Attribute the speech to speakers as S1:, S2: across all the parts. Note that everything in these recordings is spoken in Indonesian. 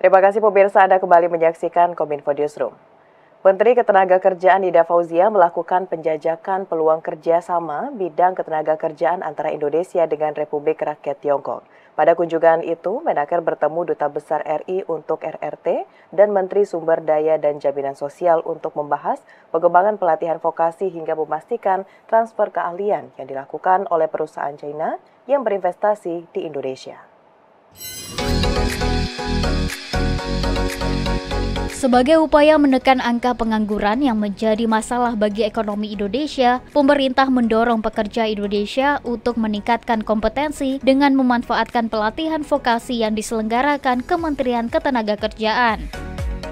S1: Terima kasih pemirsa, Anda kembali menyaksikan Kominfo Newsroom. Menteri Ketenagakerjaan Ida Fauzia melakukan penjajakan peluang kerjasama bidang ketenagakerjaan antara Indonesia dengan Republik Rakyat Tiongkok. Pada kunjungan itu, Menaker bertemu Duta Besar RI untuk RRT dan Menteri Sumber Daya dan Jaminan Sosial untuk membahas pengembangan pelatihan vokasi hingga memastikan transfer keahlian yang dilakukan oleh perusahaan China yang berinvestasi di Indonesia.
S2: Sebagai upaya menekan angka pengangguran yang menjadi masalah bagi ekonomi Indonesia, pemerintah mendorong pekerja Indonesia untuk meningkatkan kompetensi dengan memanfaatkan pelatihan vokasi yang diselenggarakan Kementerian Ketenagakerjaan.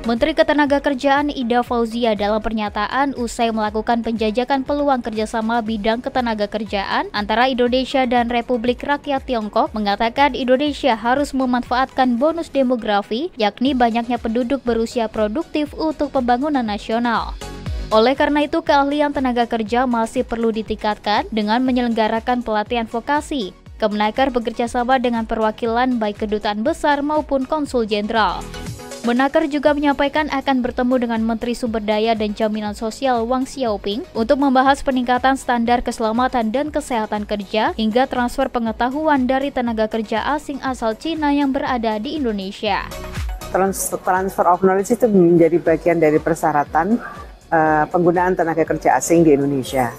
S2: Menteri Ketenagakerjaan Ida Fauzia dalam pernyataan usai melakukan penjajakan peluang kerjasama bidang ketenagakerjaan antara Indonesia dan Republik Rakyat Tiongkok mengatakan Indonesia harus memanfaatkan bonus demografi, yakni banyaknya penduduk berusia produktif untuk pembangunan nasional. Oleh karena itu, keahlian tenaga kerja masih perlu ditingkatkan dengan menyelenggarakan pelatihan vokasi. Kemenaker bekerjasama dengan perwakilan baik kedutaan besar maupun konsul jenderal. Menaker juga menyampaikan akan bertemu dengan Menteri Sumber Daya dan Jaminan Sosial Wang Xiaoping untuk membahas peningkatan standar keselamatan dan kesehatan kerja hingga transfer pengetahuan dari tenaga kerja asing asal Cina yang berada di Indonesia.
S3: Transfer of knowledge itu menjadi bagian dari persyaratan penggunaan tenaga kerja asing di Indonesia.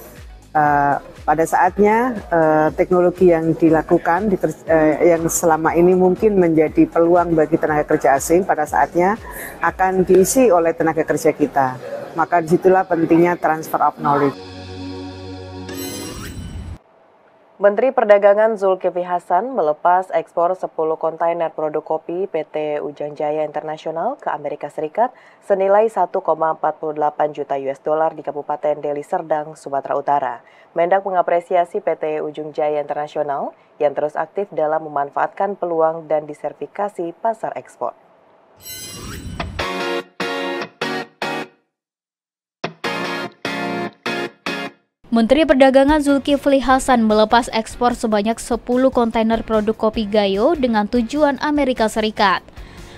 S3: Pada saatnya teknologi yang dilakukan yang selama ini mungkin menjadi peluang bagi tenaga kerja asing pada saatnya akan diisi oleh tenaga kerja kita. Maka disitulah pentingnya transfer of knowledge.
S1: Menteri Perdagangan Zulkifli Hasan melepas ekspor 10 kontainer produk kopi PT Ujang Jaya Internasional ke Amerika Serikat senilai 1,48 juta US dollar di Kabupaten Deli Serdang, Sumatera Utara. Mendak mengapresiasi PT Ujung Jaya Internasional yang terus aktif dalam memanfaatkan peluang dan disertifikasi pasar ekspor.
S2: Menteri Perdagangan Zulkifli Hasan melepas ekspor sebanyak 10 kontainer produk kopi Gayo dengan tujuan Amerika Serikat.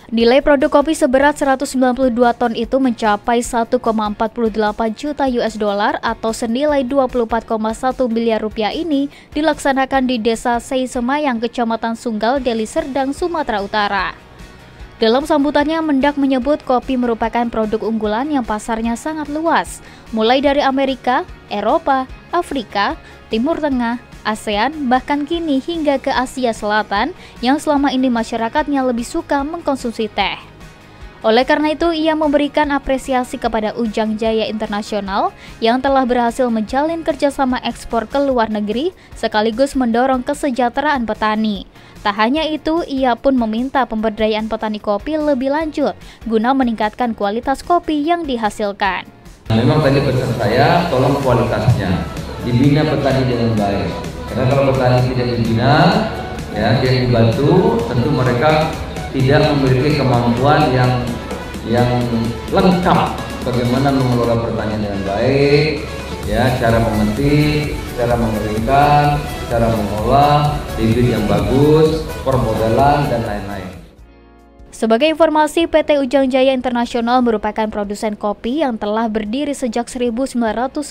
S2: Nilai produk kopi seberat 192 ton itu mencapai 1,48 juta US dollar atau senilai 24,1 miliar rupiah ini dilaksanakan di Desa Seisemayang, Kecamatan Sunggal, Deli Serdang, Sumatera Utara. Dalam sambutannya, Mendak menyebut kopi merupakan produk unggulan yang pasarnya sangat luas, mulai dari Amerika, Eropa, Afrika, Timur Tengah, ASEAN, bahkan kini hingga ke Asia Selatan yang selama ini masyarakatnya lebih suka mengkonsumsi teh. Oleh karena itu, ia memberikan apresiasi kepada Ujang Jaya Internasional yang telah berhasil menjalin kerjasama ekspor ke luar negeri sekaligus mendorong kesejahteraan petani. Tak hanya itu, ia pun meminta pemberdayaan petani kopi lebih lanjut guna meningkatkan kualitas kopi yang dihasilkan.
S4: Memang tadi pesan saya, tolong kualitasnya, dibina petani dengan baik. Karena kalau petani tidak dibina, ya, tidak dibantu, tentu mereka tidak memiliki kemampuan yang lengkap bagaimana mengelola pertanian dengan baik, ya, cara memetik, cara mengeringkan, cara mengolah, bibit yang bagus, permodalan, dan lain-lain.
S2: Sebagai informasi, PT Ujang Jaya Internasional merupakan produsen kopi yang telah berdiri sejak 1998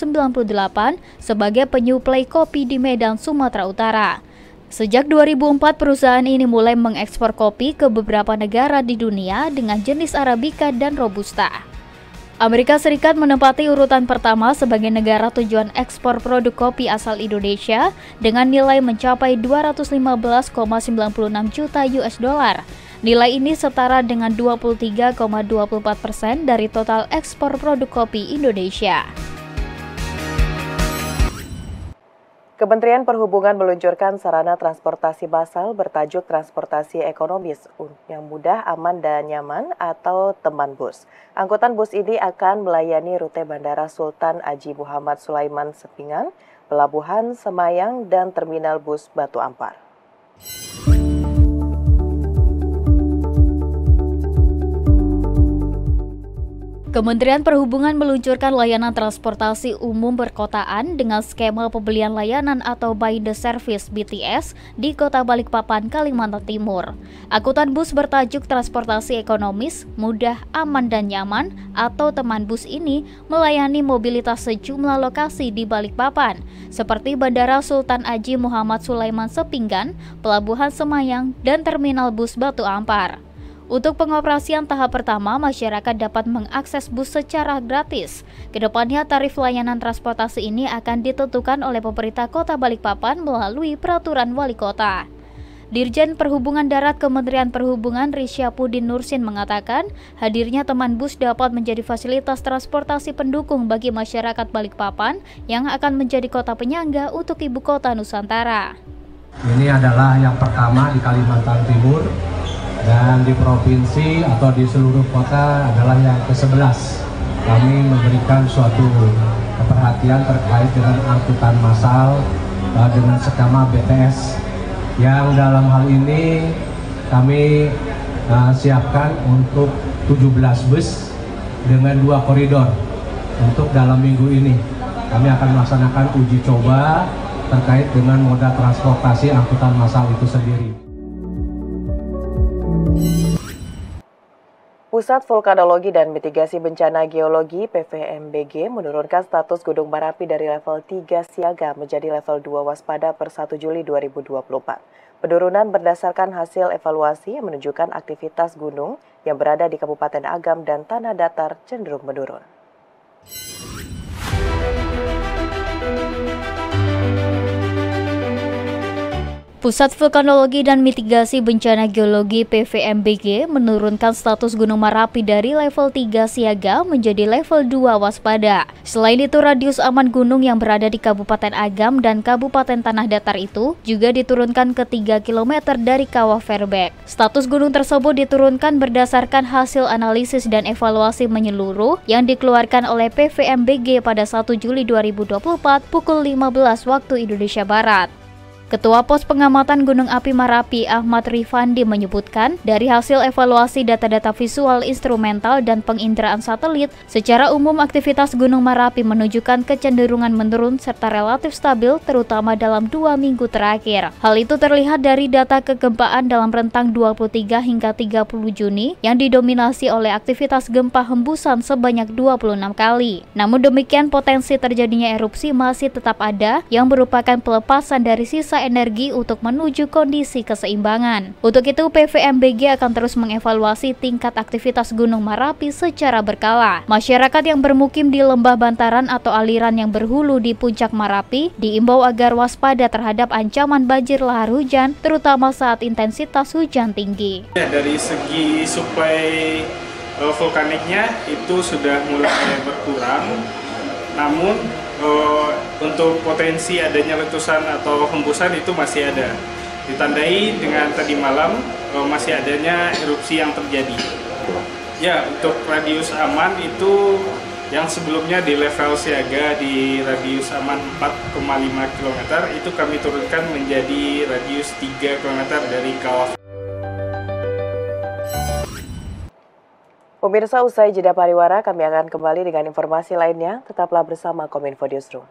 S2: sebagai penyuplai kopi di Medan, Sumatera Utara. Sejak 2004, perusahaan ini mulai mengekspor kopi ke beberapa negara di dunia dengan jenis Arabica dan Robusta. Amerika Serikat menempati urutan pertama sebagai negara tujuan ekspor produk kopi asal Indonesia dengan nilai mencapai 215,96 juta US dollar. Nilai ini setara dengan 23,24% dari total ekspor produk kopi Indonesia.
S1: Kementerian Perhubungan meluncurkan sarana transportasi massal bertajuk Transportasi Ekonomis yang mudah, aman, dan nyaman atau Teman Bus. Angkutan bus ini akan melayani rute Bandara Sultan Haji Muhammad Sulaiman Sepingan, Pelabuhan Semayang, dan Terminal Bus Batu Ampar.
S2: Kementerian Perhubungan meluncurkan layanan transportasi umum perkotaan dengan skema pembelian layanan atau By the Service (BTS) di Kota Balikpapan, Kalimantan Timur. Angkutan bus bertajuk Transportasi Ekonomis, Mudah, Aman, dan Nyaman atau Teman Bus ini melayani mobilitas sejumlah lokasi di Balikpapan, seperti Bandara Sultan Haji Muhammad Sulaiman Sepinggan, Pelabuhan Semayang, dan Terminal Bus Batu Ampar. Untuk pengoperasian tahap pertama, masyarakat dapat mengakses bus secara gratis. Kedepannya, tarif layanan transportasi ini akan ditentukan oleh pemerintah Kota Balikpapan melalui Peraturan Wali Kota. Dirjen Perhubungan Darat Kementerian Perhubungan Risyapudin Nursin mengatakan, hadirnya teman bus dapat menjadi fasilitas transportasi pendukung bagi masyarakat Balikpapan yang akan menjadi kota penyangga untuk ibu kota Nusantara.
S5: Ini adalah yang pertama di Kalimantan Timur. Dan di provinsi atau di seluruh kota adalah yang ke-11. Kami memberikan suatu perhatian terkait dengan angkutan massal dengan skema BTS, yang dalam hal ini kami siapkan untuk 17 bus dengan 2 koridor. Untuk dalam minggu ini kami akan melaksanakan uji coba terkait dengan moda transportasi angkutan massal itu sendiri.
S1: Pusat Vulkanologi dan Mitigasi Bencana Geologi (PVMBG) menurunkan status Gunung Merapi dari level 3 siaga menjadi level 2 waspada per 1 Juli 2024. Penurunan berdasarkan hasil evaluasi yang menunjukkan aktivitas gunung yang berada di Kabupaten Agam dan Tanah Datar cenderung menurun.
S2: Pusat Vulkanologi dan Mitigasi Bencana Geologi (PVMBG) menurunkan status Gunung Merapi dari level 3 siaga menjadi level 2 waspada. Selain itu, radius aman gunung yang berada di Kabupaten Agam dan Kabupaten Tanah Datar itu juga diturunkan ke 3 km dari Kawah Fairbank. Status gunung tersebut diturunkan berdasarkan hasil analisis dan evaluasi menyeluruh yang dikeluarkan oleh PVMBG pada 1 Juli 2024 pukul 15 waktu Indonesia Barat. Ketua Pos Pengamatan Gunung Api Merapi Ahmad Rifandi menyebutkan, dari hasil evaluasi data-data visual instrumental dan penginderaan satelit, secara umum aktivitas Gunung Merapi menunjukkan kecenderungan menurun serta relatif stabil terutama dalam 2 minggu terakhir. Hal itu terlihat dari data kegempaan dalam rentang 23 hingga 30 Juni yang didominasi oleh aktivitas gempa hembusan sebanyak 26 kali. Namun demikian, potensi terjadinya erupsi masih tetap ada yang merupakan pelepasan dari sisa energi untuk menuju kondisi keseimbangan. Untuk itu, PVMBG akan terus mengevaluasi tingkat aktivitas Gunung Merapi secara berkala. Masyarakat yang bermukim di lembah bantaran atau aliran yang berhulu di puncak Merapi diimbau agar waspada terhadap ancaman banjir lahar hujan, terutama saat intensitas hujan tinggi.
S6: Dari segi suplai vulkaniknya itu sudah mulai berkurang, namun untuk potensi adanya letusan atau hembusan itu masih ada. Ditandai dengan tadi malam masih adanya erupsi yang terjadi. Ya, untuk radius aman itu yang sebelumnya di level siaga di radius aman 4,5 km itu kami turunkan menjadi radius 3 km dari kawah.
S1: Pemirsa, usai jeda pariwara, kami akan kembali dengan informasi lainnya. Tetaplah bersama Kominfo Newsroom.